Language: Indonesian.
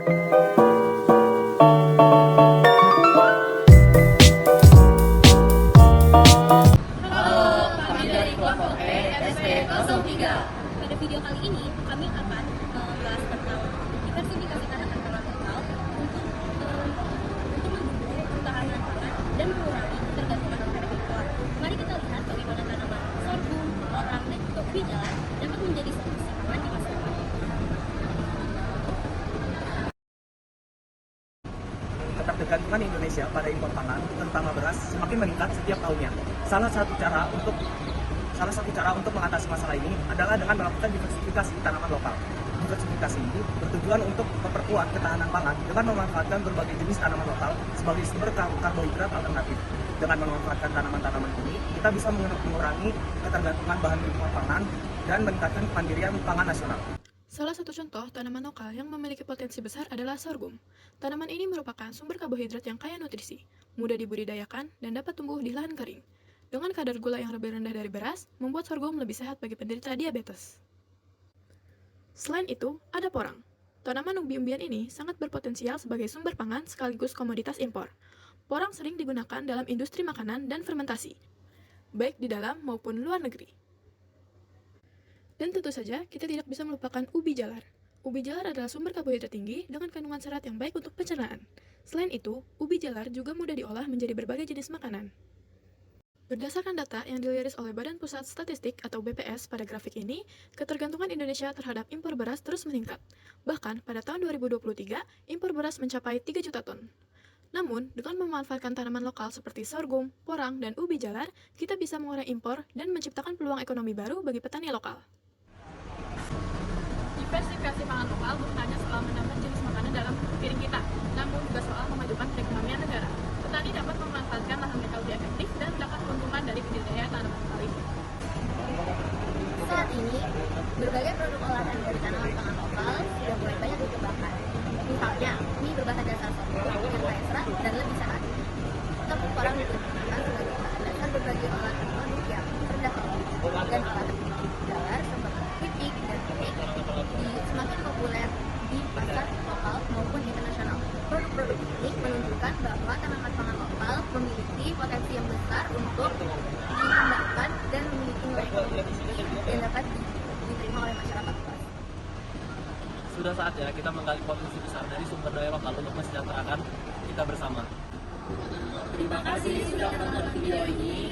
Halo, kami dari kelompok E SP03. Pada video kali ini, kami akan membahas tentang diversifikasi tanaman pangan lokal untuk mendukung ketahanan pangan dan mengurangi ketergantungan terhadap impor. Mari kita lihat bagaimana tanaman sorghum, orang, dan juga ubi jalar dapat menjadi solusi pangan di masa depan. Ketergantungan Indonesia pada impor pangan, terutama beras, semakin meningkat setiap tahunnya. Salah satu cara untuk mengatasi masalah ini adalah dengan melakukan diversifikasi tanaman lokal. Diversifikasi ini bertujuan untuk memperkuat ketahanan pangan dengan memanfaatkan berbagai jenis tanaman lokal sebagai sumber karbohidrat alternatif. Dengan memanfaatkan tanaman-tanaman ini, kita bisa mengurangi ketergantungan bahan impor pangan dan meningkatkan kemandirian pangan nasional. Salah satu contoh tanaman lokal yang memiliki potensi besar adalah sorghum. Tanaman ini merupakan sumber karbohidrat yang kaya nutrisi, mudah dibudidayakan, dan dapat tumbuh di lahan kering. Dengan kadar gula yang lebih rendah dari beras, membuat sorghum lebih sehat bagi penderita diabetes. Selain itu, ada porang. Tanaman umbi-umbian ini sangat berpotensial sebagai sumber pangan sekaligus komoditas impor. Porang sering digunakan dalam industri makanan dan fermentasi, baik di dalam maupun luar negeri. Dan tentu saja, kita tidak bisa melupakan ubi jalar. Ubi jalar adalah sumber karbohidrat tinggi dengan kandungan serat yang baik untuk pencernaan. Selain itu, ubi jalar juga mudah diolah menjadi berbagai jenis makanan. Berdasarkan data yang dirilis oleh Badan Pusat Statistik atau BPS pada grafik ini, ketergantungan Indonesia terhadap impor beras terus meningkat. Bahkan, pada tahun 2023, impor beras mencapai 3 juta ton. Namun, dengan memanfaatkan tanaman lokal seperti sorghum, porang, dan ubi jalar, kita bisa mengurangi impor dan menciptakan peluang ekonomi baru bagi petani lokal. Diversifikasi pangan lokal bukan hanya soal menambah jenis makanan dalam piring kita, namun juga soal memajukan perekonomian negara. Petani dapat memanfaatkan lahan mereka lebih efektif dan mendapat keuntungan dari budidaya tanaman lokal itu. Saat ini, berbagai produk olahan dari tanaman pangan lokal sudah mulai banyak dikembangkan. Misalnya, mie berbahan dasar sorghum yang kaya serat dan lebih sehat. Tepung porang digunakan sebagai bahan dasar berbagai olahan produk yang rendah kalori, dan olahan jalar seperti keripik dan cake semakin populer di pasar lokal maupun internasional. Produk-produk ini menunjukkan bahwa tanaman pangan lokal memiliki potensi yang besar untuk dikembangkan dan memiliki nilai ekonomi tinggi yang dapat diterima oleh masyarakat luas. Sudah saatnya kita menggali potensi besar dari sumber daya lokal untuk mensejahterakan kita bersama. Terima kasih sudah menonton video ini.